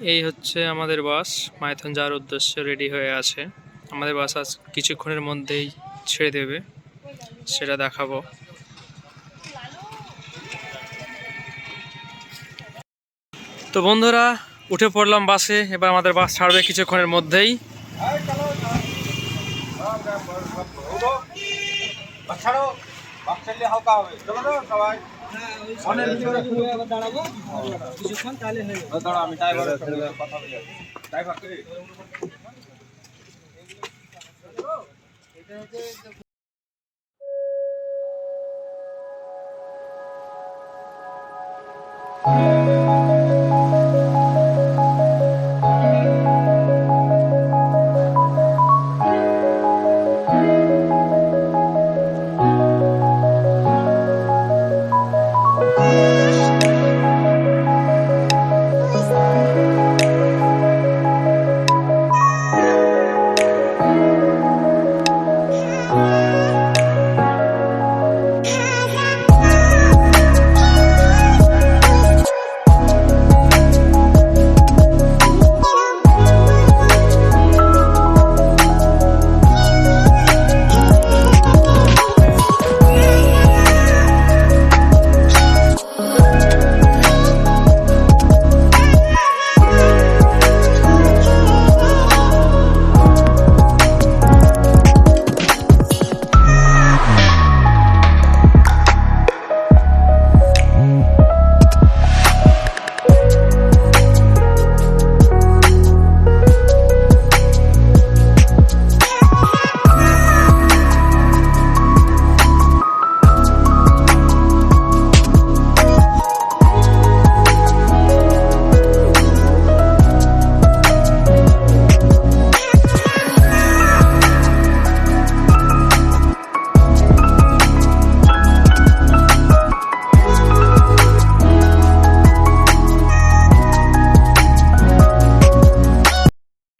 এই হচ্ছে আমাদের বাস মাইথন যাওয়ার উদ্দেশ্যে রেডি হয়ে আছে। আমাদের বাস আজ কিছুক্ষণের মধ্যেই ছেড়ে দেবে, সেটা দেখাবো। তো বন্ধুরা, উঠে পড়লাম বাসে। এবার আমাদের বাস ছাড়বে কিছুক্ষণের মধ্যেই।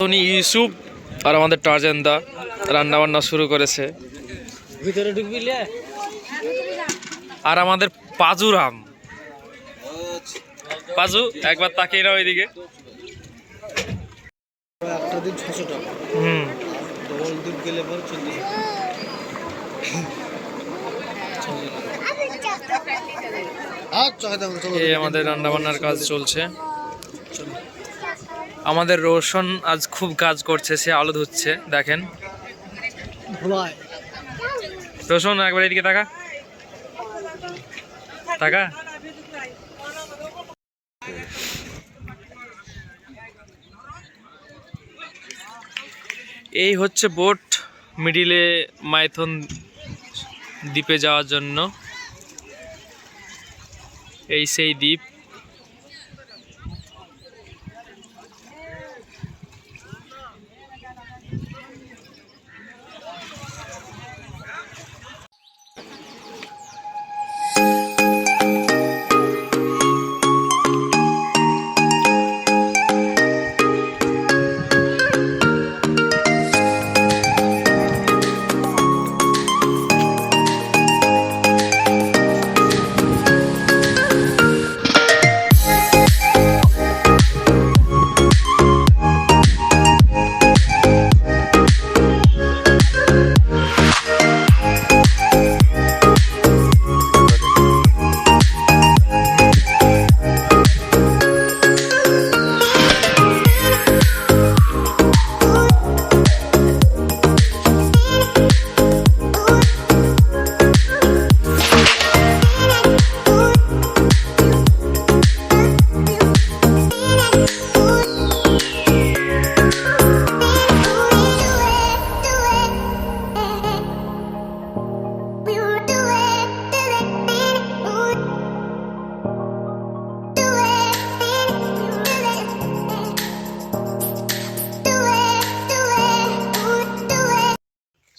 উনি ইউসুফ আর আমাদের টার্জান দা রান্না বান্না শুরু করেছে। ভিতরে ঢুকবিলে আর আমাদের পাজুরাম, পাজু একবার তাকিয়ে নাও এদিকে। একটা দিন 600 টাকা, ডবল দিন গেলে পরে 40 টাকা। এই আমাদের রান্না বান্নার কাজ চলছে। আমাদের রোশন আজ খুব কাজ করছে, সে আলু ধুচ্ছে, দেখেন। রোশন একবার এদিকে তাকা, তাকা। এই হচ্ছে বোট মিডিলে মাইথন দ্বীপে যাওয়ার জন্য। এই সেই দ্বীপ।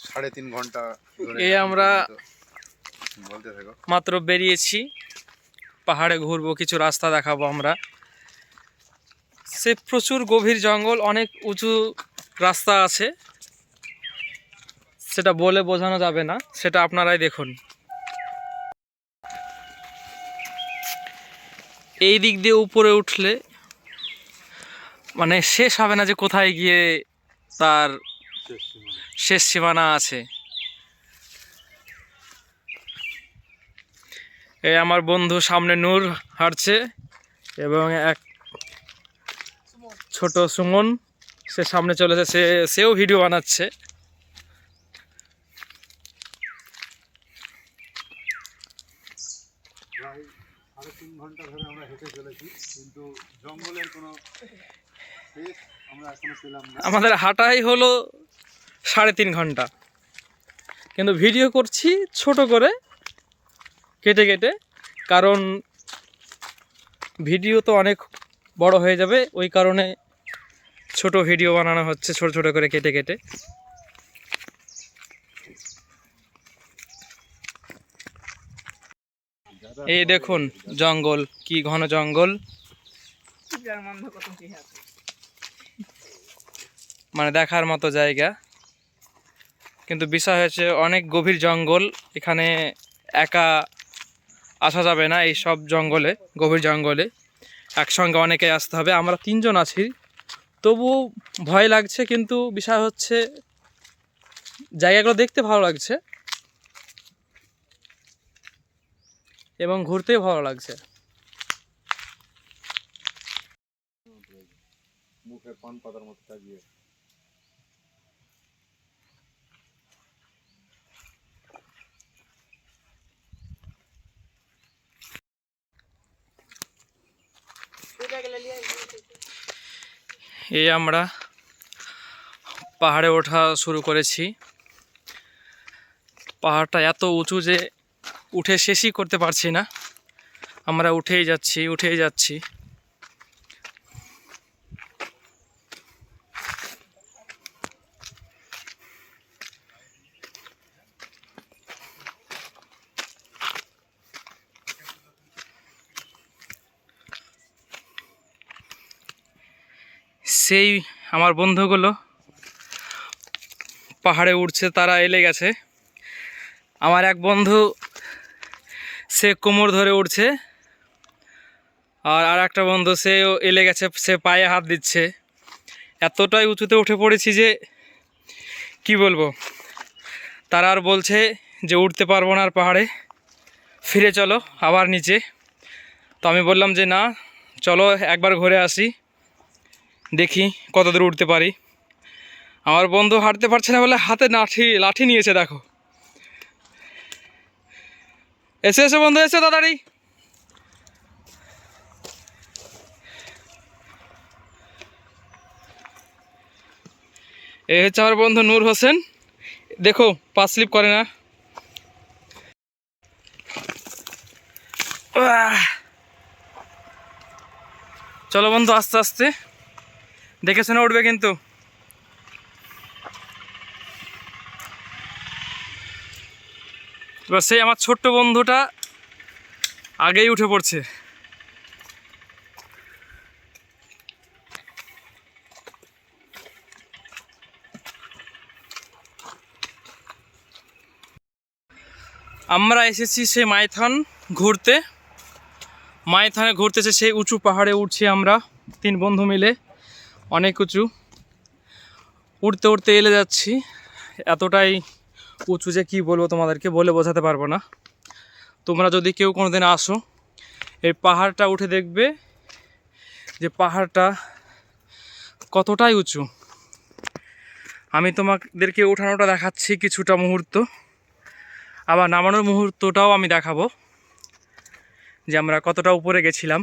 সাড়ে 3 ঘন্টা এই আমরা মাত্র বেরিয়েছি, পাহাড়ে ঘুরবো, কিছু রাস্তা দেখাবো আমরা। সে প্রচুর গভীর জঙ্গল, অনেক উঁচু রাস্তা আছে, সেটা বলে বোঝানো যাবে না, সেটা আপনারাই দেখুন। এই দিক দিয়ে উপরে উঠলে মানে শেষ হবে না যে কোথায় গিয়ে তার শেষ সীমানা আছে। এই আমার বন্ধু সামনে নূর হাঁটছে এবং এক ছোট সুমন সে সামনে চলেছে, সেও ভিডিও বানাচ্ছে। প্রায় 3.5 ঘন্টা ধরে আমরা হেঁটে চলেছি, কিন্তু জঙ্গলের কোনো শেষ আমরা এখনো পেলাম না। আমাদের হাঁটাই হলো 3.5 ঘন্টা, কিন্তু ভিডিও করছি ছোট করে কেটে কেটে, কারণ ভিডিও তো অনেক বড় হয়ে যাবে, ওই কারণে ছোট ভিডিও বানানো হচ্ছে ছোট ছোট করে কেটে কেটে। এই দেখুন জঙ্গল, কি ঘন জঙ্গল, মানে দেখার মতো জায়গা। কিন্তু বিষয় হচ্ছে অনেক গভীর জঙ্গল, এখানে একা আসা যাবে না। এই সব জঙ্গলে, গভীর জঙ্গলে একসঙ্গে অনেকে আসতে হবে। আমরা 3 জন আছি, তবুও ভয় লাগছে, কিন্তু বিষয় হচ্ছে জায়গাগুলো দেখতে ভালো লাগছে এবং ঘুরতেও ভালো লাগছে। মুখে পান পাতার মতো লাগিয়ে এই আমরা পাহাড়ে ওঠা শুরু করেছি। পাহাড়টা এত উঁচু যে উঠে শেষই করতে পারছি না, আমরা উঠেই যাচ্ছি উঠেই যাচ্ছি। সেই আমার বন্ধুগুলো পাহাড়ে উঠছে, তারা এলে গেছে। আমার এক বন্ধু সে কোমর ধরে উঠছে, আর একটা বন্ধু সেও এলে গেছে, সে পায়ে হাত দিচ্ছে। এতটাই উঁচুতে উঠে পড়েছি যে কি বলবো। তারা আর বলছে যে উঠতে পারবো না আর পাহাড়ে, ফিরে চলো আবার নিচে। তো আমি বললাম যে না, চলো একবার ঘুরে আসি, দেখি কত দূর উঠতে পারি। আমার বন্ধু হাঁটতে পারছে না বলে হাতে লাঠি নিয়েছে, দেখো। এসে এসে বন্ধু, এসে তাড়াতাড়ি। এই হচ্ছে আমার বন্ধু নূর হোসেন, দেখো পা স্লিপ করে না। চলো বন্ধু আস্তে আস্তে, দেখে শুনে উঠবে কিন্তু। এবার সেই আমার ছোট্ট বন্ধুটা আগেই উঠে পড়ছে। আমরা এসেছি সেই মাইথন ঘুরতে। মাইথনে ঘুরতেছে, সেই উঁচু পাহাড়ে উঠছি আমরা 3 বন্ধু মিলে, অনেক উঁচু। উঠতে উঠতে এলে যাচ্ছি, এতটাই উঁচু যে কী বলবো তোমাদেরকে, বলে বোঝাতে পারবো না। তোমরা যদি কেউ কোনোদিন আসো, এই পাহাড়টা উঠে দেখবে যে পাহাড়টা কতটাই উঁচু। আমি তোমাদেরকে ওঠানোটা দেখাচ্ছি কিছুটা মুহূর্ত, আবার নামানোর মুহূর্তটাও আমি দেখাবো যে আমরা কতটা উপরে গেছিলাম।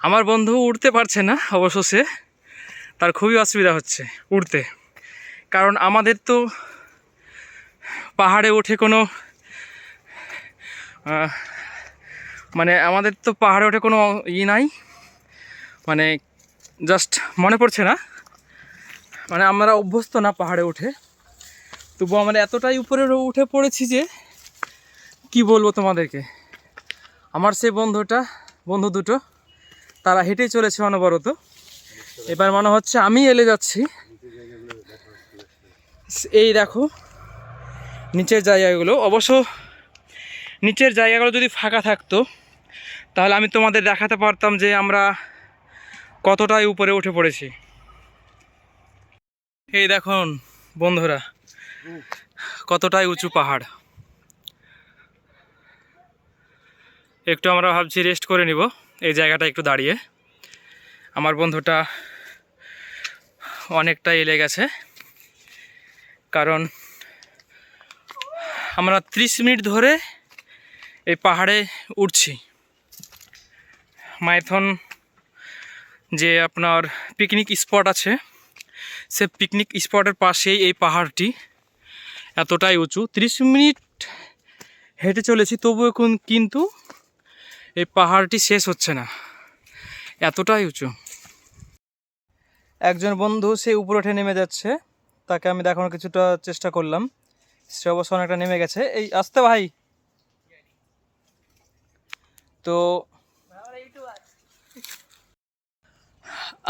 আমার বন্ধু উঠতে পারছে না অবশ্য, সে তার খুবই অসুবিধা হচ্ছে উঠতে, কারণ আমাদের তো পাহাড়ে উঠে কোনো মানে আমাদের তো পাহাড়ে উঠে কোনো নাই, মানে জাস্ট মনে পড়ছে না, মানে আমরা অভ্যস্ত না পাহাড়ে উঠে। তবু আমরা এতটাই উপরে উঠে পড়েছি যে কি বলবো তোমাদেরকে। আমার সেই বন্ধু দুটো তারা হেঁটেই চলেছে অনবরত। এবার মনে হচ্ছে আমি এলে যাচ্ছি। এই দেখো নিচের জায়গাগুলো, অবশ্য নিচের জায়গাগুলো যদি ফাঁকা থাকতো তাহলে আমি তোমাদের দেখাতে পারতাম যে আমরা কতটাই উপরে উঠে পড়েছি। এই দেখুন বন্ধুরা, কতটাই উঁচু পাহাড়। একটু আমরা ভাবছি রেস্ট করে নিব এই জায়গাটা একটু দাঁড়িয়ে। আমার বন্ধুটা অনেকটাই এলে গেছে, কারণ আমরা 30 মিনিট ধরে এই পাহাড়ে উঠছি। মাইথন যে আপনার পিকনিক স্পট আছে, সে পিকনিক স্পটের পাশেই এই পাহাড়টি। এতটাই উঁচু, 30 মিনিট হেঁটে চলেছি, তবুও কিন্তু এই পাহাড়টি শেষ হচ্ছে না, এতটাই উঁচু। একজন বন্ধু সে উপরে উঠে নেমে যাচ্ছে, তাকে আমি দেখানোর কিছুটা চেষ্টা করলাম। সে অবশ্য অনেকটা নেমে গেছে। এই আসতে ভাই। তো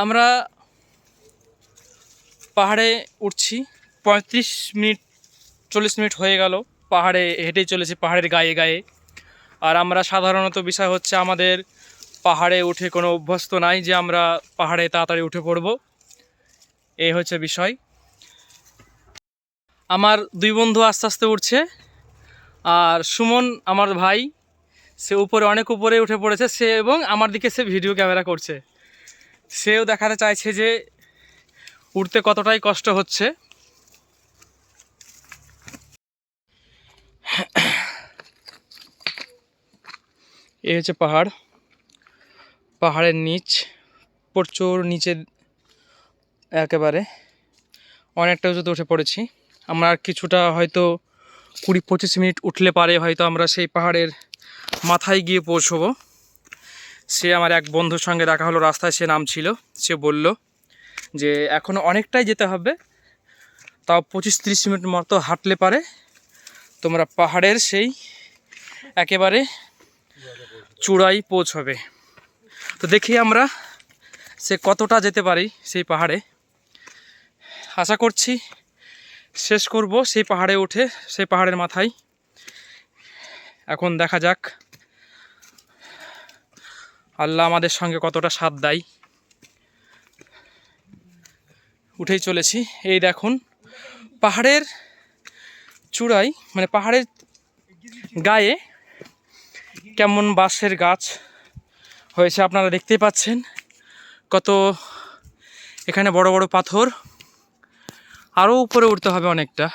আমরা পাহাড়ে উঠছি, 35 মিনিট 40 মিনিট হয়ে গেল পাহাড়ে হেঁটেই চলেছি, পাহাড়ের গায়ে গায়ে। আর আমরা সাধারণত বিষয় হচ্ছে আমাদের পাহাড়ে উঠে কোনো অভ্যস্ত নাই যে আমরা পাহাড়ে তাড়াতাড়ি উঠে পড়ব, এই হচ্ছে বিষয়। আমার দুই বন্ধু আস্তে আস্তে উঠছে, আর সুমন আমার ভাই সে উপরে অনেক উপরে উঠে পড়েছে সে, এবং আমার দিকে সে ভিডিও ক্যামেরা করছে। সেও দেখাতে চাইছে যে উঠতে কতটাই কষ্ট হচ্ছে। এই হচ্ছে পাহাড়, পাহাড়ের নিচ প্রচুর নিচে, একেবারে অনেকটা উঁচুতে উঠে পড়েছি আমরা। আর কিছুটা হয়তো 20-25 মিনিট উঠলে পারে হয়তো আমরা সেই পাহাড়ের মাথায় গিয়ে পৌঁছবো। সে আমার এক বন্ধুর সঙ্গে দেখা হলো, রাস্তায় সে নামছিল, সে বলল যে এখনও অনেকটাই যেতে হবে, তাও 25-30 মিনিট মতো হাঁটলে পারে তোমরা পাহাড়ের সেই একেবারে চূড়ায় পৌঁছবে। তো দেখি আমরা সে কতটা যেতে পারি সেই পাহাড়ে। আশা করছি শেষ করব সেই পাহাড়ে উঠে, সেই পাহাড়ের মাথায়। এখন দেখা যাক আল্লাহ আমাদের সঙ্গে কতটা সাথ দেয়। উঠেই চলেছি। এই দেখুন পাহাড়ের চূড়ায়, মানে পাহাড়ের গায়ে কেমন বাঁশের গাছ হয়েছে আপনারা দেখতেই পাচ্ছেন। কত এখানে বড় বড় পাথর, আরও উপরে উঠতে হবে অনেকটা।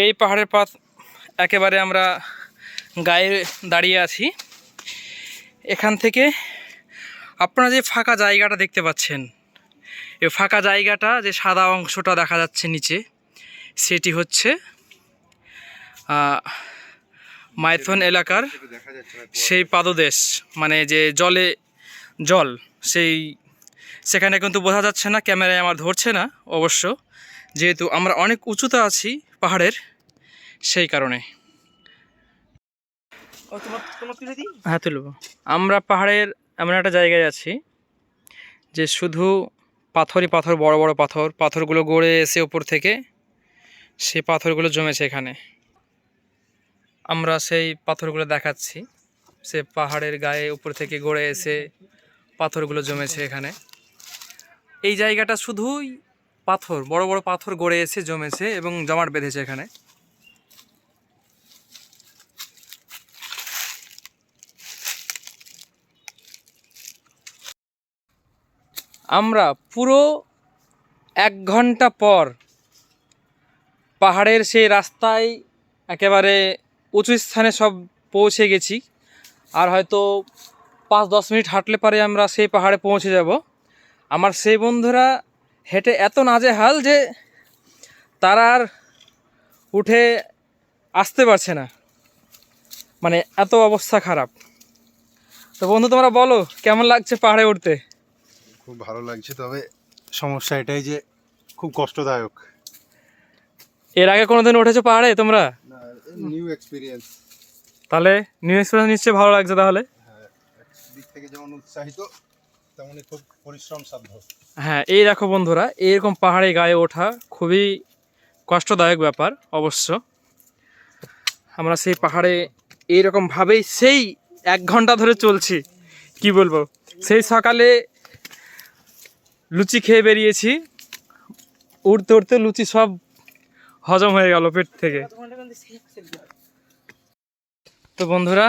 এই পাহাড়ের একেবারে আমরা গায়ে দাঁড়িয়ে আছি। এখান থেকে আপনারা যে ফাঁকা জায়গাটা দেখতে পাচ্ছেন, এই ফাঁকা জায়গাটা যে সাদা অংশটা দেখা যাচ্ছে নিচে, সেটি হচ্ছে মাইথন এলাকার সেই পাদদেশ, মানে যে জল সেই, সেখানে কিন্তু বোঝা যাচ্ছে না, ক্যামেরায় আমার ধরছে না অবশ্য, যেহেতু আমরা অনেক উঁচুতে আছি পাহাড়ের, সেই কারণে। হ্যাঁ তুলব। আমরা পাহাড়ের এমন একটা জায়গায় আছি যে শুধু পাথরই পাথর, বড় বড় পাথর, পাথরগুলো গড়ে এসে ওপর থেকে সেই পাথরগুলো জমেছে এখানে। আমরা সেই পাথরগুলো দেখাচ্ছি, সে পাহাড়ের গায়ে উপর থেকে গড়ে এসে পাথরগুলো জমেছে এখানে। এই জায়গাটা শুধুই পাথর, বড় বড় পাথর গড়ে এসে জমেছে এবং জমাট বেঁধেছে এখানে। আমরা পুরো 1 ঘন্টা পর পাহাড়ের সেই রাস্তায় একেবারে উঁচু স্থানে সব পৌঁছে গেছি। আর হয়তো 5-10 মিনিট হাঁটলে পারে আমরা সেই পাহাড়ে পৌঁছে যাব। আমার সেই বন্ধুরা হেঁটে এত নাজেহাল যে তারা আর উঠে আসতে পারছে না, মানে এত অবস্থা খারাপ। তো বন্ধু তোমরা বলো কেমন লাগছে পাহাড়ে উঠতে? খুব ভালো লাগছে, তবে সমস্যা এটাই যে খুব কষ্টদায়ক। এর আগে কোনোদিন উঠেছো পাহাড়ে তোমরা? New experience. তাহলে নিউ এক্সপিরিয়েন্স নিশ্চয়ই ভালো লাগছে তাহলে। হ্যাঁ, দিক থেকে যেমন উৎসাহিত তেমনই খুব পরিশ্রম সাধ্য। হ্যাঁ, এই দেখো বন্ধুরা, এরকম পাহাড়ে গায়ে ওঠা খুবই কষ্টদায়ক ব্যাপার অবশ্য। আমরা সেই পাহাড়ে এইরকমভাবেই সেই 1 ঘন্টা ধরে চলছি, কি বলবো। সেই সকালে লুচি খেয়ে বেরিয়েছি, উঠতে উঠতে লুচি সব হজম হয়ে গেল পেট থেকে। তো বন্ধুরা,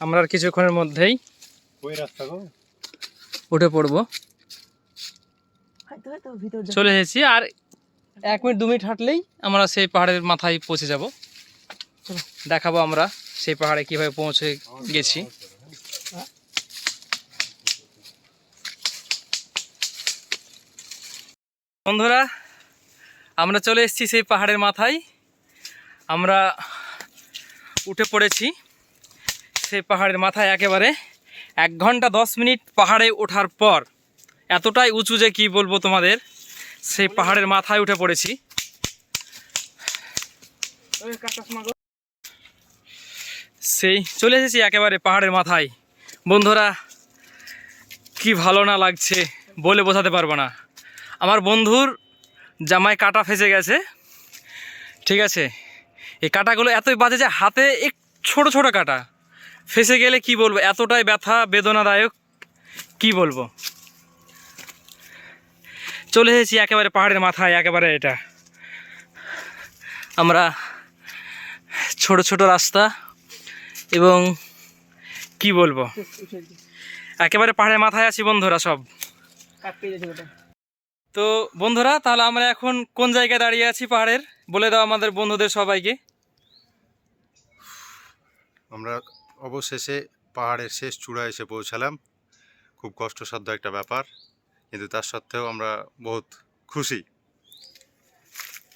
আমরা আর কিছুক্ষণের মধ্যেই ওই রাস্তা গো উঠে পড়বো, চলে এসেছি। আর 1 মিনিট 2 মিনিট হাঁটলেই আমরা সেই পাহাড়ের মাথায় পৌঁছে যাব। চলো দেখাবো আমরা সেই পাহাড়ে কিভাবে পৌঁছে গেছি। বন্ধুরা, আমরা চলে এসেছি সেই পাহাড়ের মাথায়। আমরা উঠে পড়েছি সেই পাহাড়ের মাথায় একেবারে। 1 ঘন্টা 10 মিনিট পাহাড়ে ওঠার পর এতটাই উঁচু যে কি বলবো তোমাদের, সেই পাহাড়ের মাথায় উঠে পড়েছি। সেই চলে এসেছি একেবারে পাহাড়ের মাথায়। বন্ধুরা, কি ভালো না লাগছে বলে বোঝাতে পারবো না। আমার বন্ধুর জামায় কাটা ফেসে গেছে, ঠিক আছে। এই কাটাগুলো এতই বাজে যে হাতে এক ছোট ছোট কাটা ফেসে গেলে কি বলবো, এতটাই ব্যথা বেদনাদায়ক, কি বলবো। চলে এসেছি একেবারে পাহাড়ের মাথায়, একেবারে এটা আমরা ছোট ছোট রাস্তা এবং কি বলবো, একেবারে পাহাড়ের মাথায় আছি বন্ধুরা সব। তো বন্ধুরা, তাহলে আমরা এখন কোন জায়গায় দাঁড়িয়ে আছি পাহাড়ের, বলে দাও আমাদের বন্ধুদের সবাইকে। আমরা অবশেষে পাহাড়ের শেষ চূড়ায় এসে পৌঁছালাম। খুব কষ্টসাধ্য একটা ব্যাপার, কিন্তু তার সত্ত্বেও আমরা বহুত খুশি।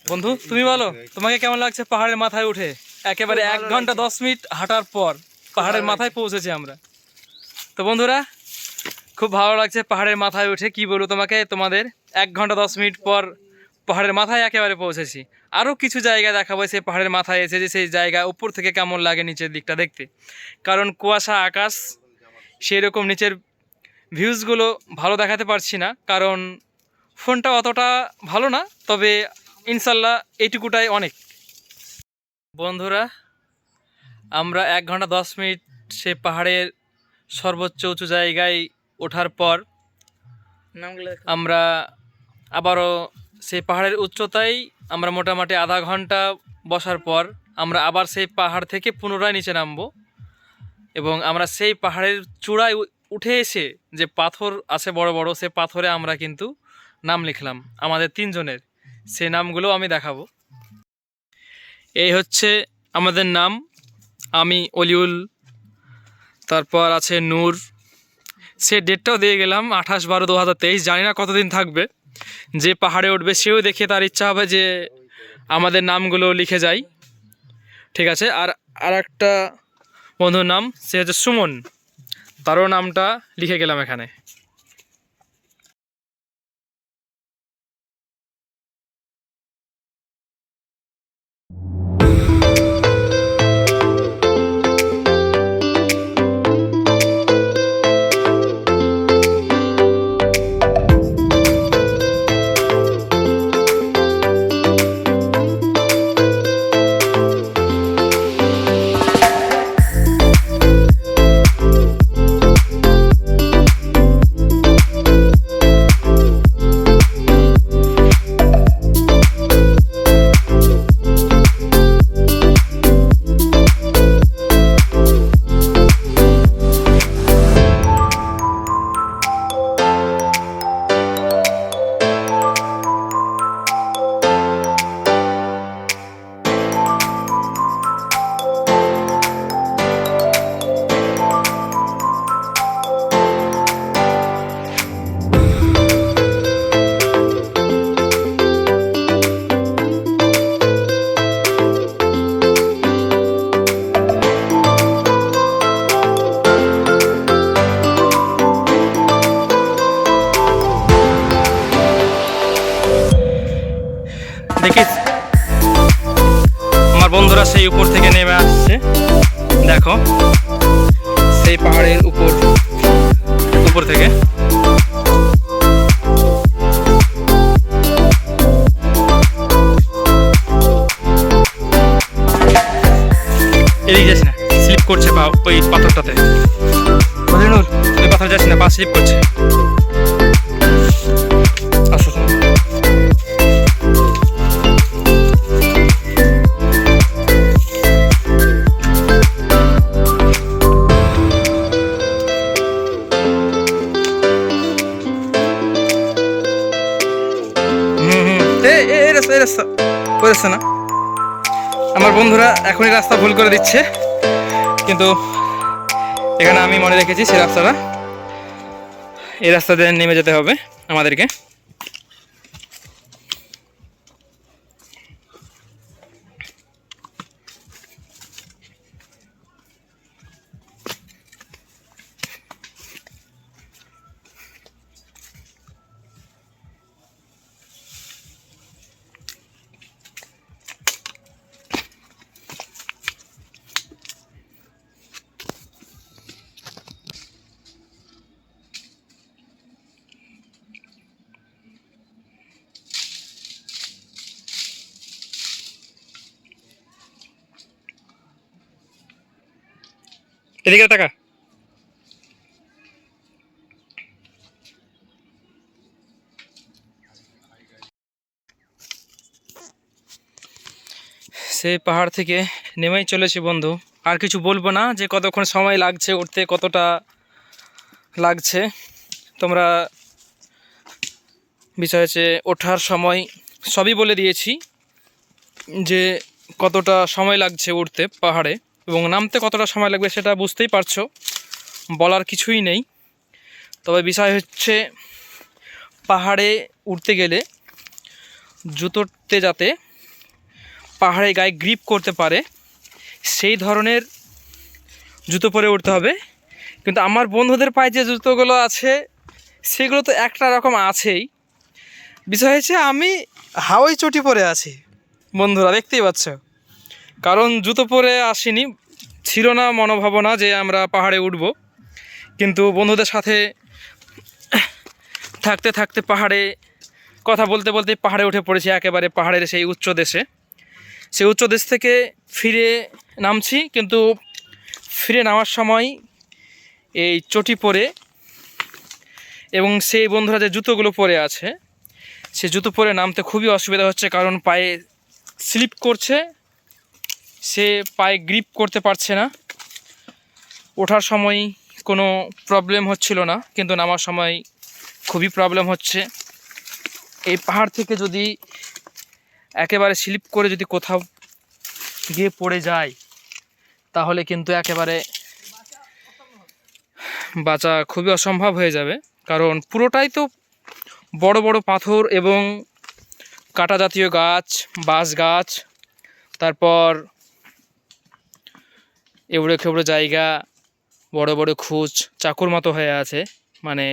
বন্ধু তুমি বলো, তোমাকে কেমন লাগছে পাহাড়ের মাথায় উঠে? একেবারে 1 ঘন্টা 10 মিনিট হাঁটার পর পাহাড়ের মাথায় পৌঁছেছি আমরা। তো বন্ধুরা, খুব ভালো লাগছে পাহাড়ের মাথায় উঠে, কি বলবো তোমাকে। তোমাদের 1 ঘন্টা 10 মিনিট পর পাহাড়ের মাথায় একেবারে পৌঁছেছি। আরও কিছু জায়গা দেখাবো সেই পাহাড়ের মাথায় এসে, যে সেই জায়গা উপর থেকে কেমন লাগে নিচের দিকটা দেখতে। কারণ কুয়াশা আকাশ, সেই রকম নিচের ভিউজগুলো ভালো দেখাতে পারছি না, কারণ ফোনটা অতটা ভালো না। তবে ইনশাল্লাহ এইটুকুটাই অনেক। বন্ধুরা, আমরা 1 ঘন্টা 10 মিনিট সে পাহাড়ের সর্বোচ্চ উঁচু জায়গায় ওঠার পর আমরা আবারও সেই পাহাড়ের উচ্চতায় আমরা মোটামুটি আধা ঘন্টা বসার পর আমরা আবার সেই পাহাড় থেকে পুনরায় নিচে নামবো। এবং আমরা সেই পাহাড়ের চূড়ায় উঠে এসে যে পাথর আছে বড় বড়, সে পাথরে আমরা কিন্তু নাম লিখলাম আমাদের 3 জনের। সেই নামগুলো আমি দেখাবো। এই হচ্ছে আমাদের নাম। আমি অলিউল, তারপর আছে নূর। সে ডেটটাও দিয়ে গেলাম 28/12/2023। জানি না কতদিন থাকবে। যে পাহাড়ে উঠবে সেও দেখে তার ইচ্ছা হবে যে আমাদের নামগুলো লিখে যাই, ঠিক আছে। আর একটা বন্ধুর নাম, সে হচ্ছে সুমন, তারও নামটা লিখে গেলাম এখানে। দেখিস আমার বন্ধুরা সেই উপর থেকে নেমে আসছে, দেখো সেই পাহাড়ের উপর থেকে। এদিকে যাস না, স্লিপ করছে পা ওই পাথরটাতে। বজরুল ওই পাথর যাস না, পা স্লিপ করছে। আসো শোনো। এই রাস্তা ওই রাস্তা না। আমার বন্ধুরা এখনই রাস্তা ভুল করে দিচ্ছে, কিন্তু এখানে আমি মনে রেখেছি সেই রাস্তাটা, এই রাস্তা দিয়ে নেমে যেতে হবে আমাদেরকে। এদিকে টাকা সেই পাহাড় থেকে নেমেই চলেছি বন্ধু। আর কিছু বলবো না যে কতক্ষণ সময় লাগছে উঠতে, কতটা লাগছে। তোমরা বিষয় হচ্ছে ওঠার সময় সবই বলে দিয়েছি, যে কতটা সময় লাগছে উঠতে পাহাড়ে এবং নামতে কতটা সময় লাগবে সেটা বুঝতেই পারছো, বলার কিছুই নেই। তবে বিষয় হচ্ছে পাহাড়ে উঠতে গেলে জুতোতে যাতে পাহাড়ে গায়ে গ্রিপ করতে পারে সেই ধরনের জুতো পরে উঠতে হবে। কিন্তু আমার বন্ধুদের পায়ে যে জুতোগুলো আছে সেগুলো তো একটা রকম আছেই। বিষয় হচ্ছে আমি হাওয়াই চটি পরে আছি বন্ধুরা, দেখতেই পাচ্ছ। কারণ জুতো পরে আসিনি, ছিল না মনোভাবনা যে আমরা পাহাড়ে উঠব। কিন্তু বন্ধুদের সাথে থাকতে থাকতে পাহাড়ে কথা বলতে বলতে পাহাড়ে উঠে পড়েছি, একেবারে পাহাড়ের সেই উচ্চ দেশে। সেই উচ্চ দেশ থেকে ফিরে নামছি, কিন্তু ফিরে নামার সময় এই চটি পরে এবং সেই বন্ধুরা যে জুতোগুলো পরে আছে সেই জুতো পরে নামতে খুবই অসুবিধা হচ্ছে, কারণ পায়ে স্লিপ করছে, সে পায়ে গ্রিপ করতে পারছে না। ওঠার সময় কোনো প্রবলেম হচ্ছিল না, কিন্তু নামার সময় খুবই প্রবলেম হচ্ছে। এই পাহাড় থেকে যদি একেবারে স্লিপ করে যদি কোথাও গিয়ে পড়ে যায় তাহলে কিন্তু একেবারে বাঁচা খুবই অসম্ভব হয়ে যাবে। কারণ পুরোটাই তো বড় বড় পাথর এবং কাঁটা জাতীয় গাছ, বাঁশ গাছ, তারপর এবড়ো খেবড়ো জায়গা, বড় বড় খুঁজ চাকুর মতো হয়ে আছে, মানে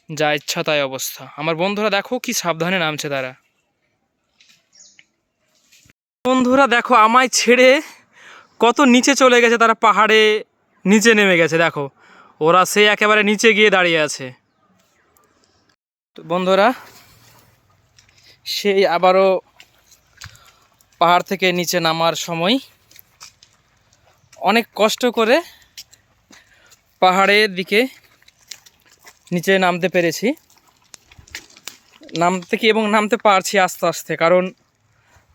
যা ইচ্ছা তাই অবস্থা। আমার বন্ধুরা দেখো কি সাবধানে নামছে তারা। বন্ধুরা দেখো আমায় ছেড়ে কত নিচে চলে গেছে তারা, পাহাড়ে নিচে নেমে গেছে। দেখো ওরা সে একেবারে নিচে গিয়ে দাঁড়িয়ে আছে। তো বন্ধুরা সেই আবারও পাহাড় থেকে নিচে নামার সময় অনেক কষ্ট করে পাহাড়ের দিকে নিচে নামতে পেরেছি, নামতে পারছি আস্তে আস্তে। কারণ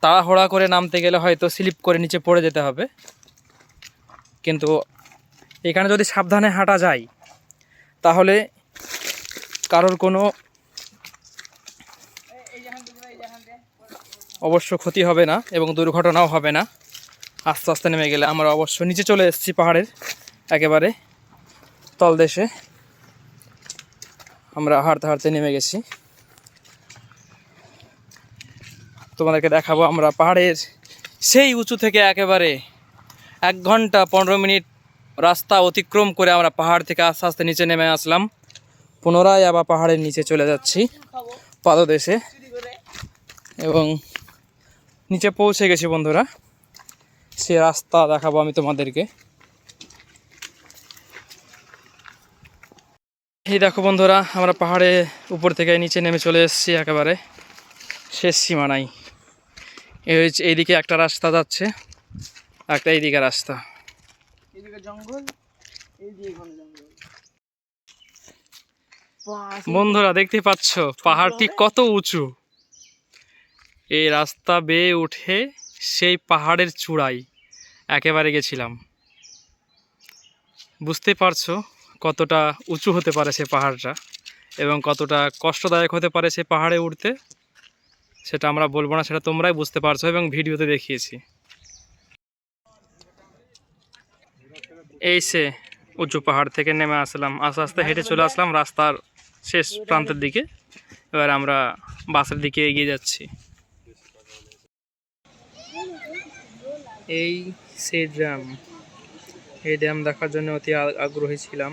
তাড়াহুড়া করে নামতে গেলে হয়তো স্লিপ করে নিচে পড়ে যেতে হবে, কিন্তু এখানে যদি সাবধানে হাঁটা যায় তাহলে কারোর কোনো অবশ্য ক্ষতি হবে না এবং দুর্ঘটনাও হবে না। আস্তে আস্তে নেমে গেলে আমরা অবশ্য নিচে চলে এসেছি পাহাড়ের একেবারে তলদেশে, আমরা হাঁটতে হাঁটতে নেমে গেছি। তোমাদেরকে দেখাবো আমরা পাহাড়ের সেই উঁচু থেকে একেবারে 1 ঘন্টা 15 মিনিট রাস্তা অতিক্রম করে আমরা পাহাড় থেকে আস্তে আস্তে নিচে নেমে আসলাম। পুনরায় আবার পাহাড়ের নিচে চলে যাচ্ছি পাদদেশে এবং নিচে পৌঁছে গেছি বন্ধুরা। সে রাস্তা দেখাবো আমি তোমাদেরকে। এই দেখো বন্ধুরা আমরা পাহাড়ে উপর থেকে নিচে নেমে চলে এসেছি একেবারে শেষ সীমানায়। এইদিকে একটা রাস্তা যাচ্ছে একটা এইদিকে রাস্তা। এদিকে জঙ্গল, এইদিকে ঘন জঙ্গল। বন্ধুরা দেখতে পাচ্ছ পাহাড়টি কত উঁচু। এই রাস্তা বেয়ে উঠে সেই পাহাড়ের চূড়ায় একেবারে গেছিলাম। বুঝতে পারছো কতটা উঁচু হতে পারে সে পাহাড়টা এবং কতটা কষ্টদায়ক হতে পারে সে পাহাড়ে উঠতে। সেটা আমরা বলবো না, সেটা তোমরাই বুঝতে পারছো এবং ভিডিওতে দেখিয়েছি। এই সে উঁচু পাহাড় থেকে নেমে আসলাম, আস্তে আস্তে হেঁটে চলে আসলাম রাস্তার শেষ প্রান্তের দিকে। এবার আমরা বাসের দিকে এগিয়ে যাচ্ছি। এই সে ড্যাম, এই ড্যাম দেখার জন্য অতি আগ্রহী ছিলাম,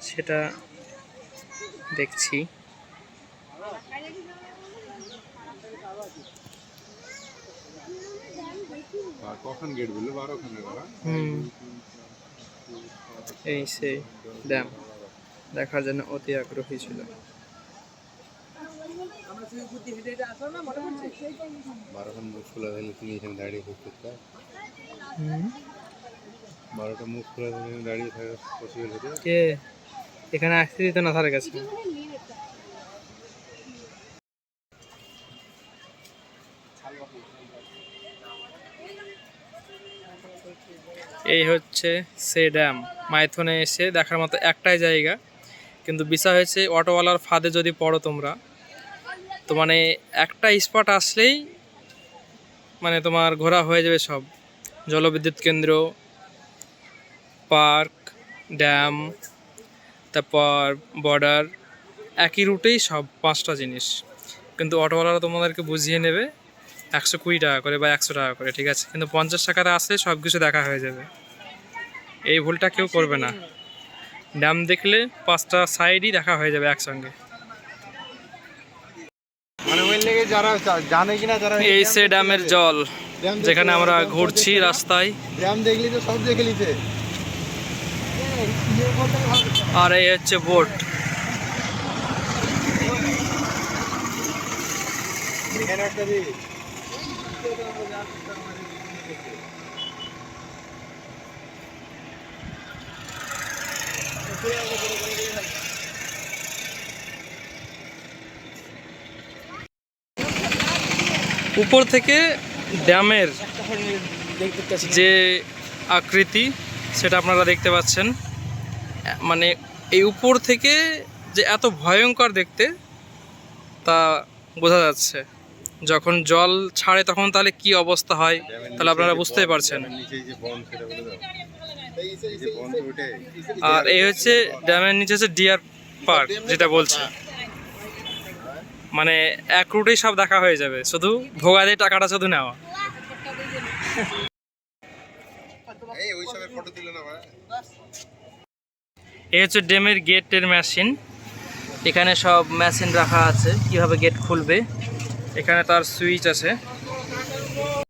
সেটা দেখছি। এই সেই ড্যাম দেখার জন্য অতি আগ্রহী ছিল। মুখ খোলা থাকলে তুমি এখানে দাঁড়িয়ে থাকতে, 12টা মুখ খোলা থাকলে দাঁড়িয়ে থাকা পসিবল হতো। কে এখানে আসতে দিত না স্যারের কাছে। এই হচ্ছে সে ড্যাম। মাইথনে এসে দেখার মতো একটাই জায়গা, কিন্তু বিষয় হয়েছে অটোওয়ালার ফাঁদে যদি পড়ো তোমরা, তো মানে একটা স্পট আসলেই মানে তোমার ঘোরা হয়ে যাবে সব। জলবিদ্যুৎ কেন্দ্র, পার্ক, ড্যাম, তারপর বর্ডার, একই রুটেই সব 5টা জিনিস। কিন্তু অটোওয়ালারা তোমাদেরকে বুঝিয়ে নেবে 120 টাকা করে বা 100 টাকা করে, ঠিক আছে, কিন্তু 50 টাকাতে আসলে সব কিছু দেখা হয়ে যাবে। এই ভুলটা কেউ করবে না। ড্যাম দেখলে 5টা সাইডই দেখা হয়ে যাবে একসঙ্গে। মানে ওই লেগে যারা জানে কিনা যারা এই সে ড্যামের জল, যেখানে আমরা ঘুরছি রাস্তায়। ড্যাম দেখলি তো সব দেখে নিতে। আর এই হচ্ছে বোট। এখানে একটা দিই। উপর থেকে ড্যামের যে আকৃতি সেটা আপনারা দেখতে পাচ্ছেন। মানে এই উপর থেকে যে এত ভয়ঙ্কর দেখতে তা বোঝা যাচ্ছে। যখন জল ছাড়ে তখন তাহলে কি অবস্থা হয় তাহলে আপনারা বুঝতেই পারছেন। আর এই হচ্ছে ড্যামের নিচে হচ্ছে ডিয়ার পার্ক, যেটা বলছে মানে এক রুটেই সব দেখা হয়ে যাবে, শুধু ভোগা দিয়ে টাকাটা শুধু নেওয়া। এই হচ্ছে ড্যামের গেটের মেশিন। এখানে সব মেশিন রাখা আছে, কিভাবে গেট খুলবে। এখানে তার সুইচ আছে।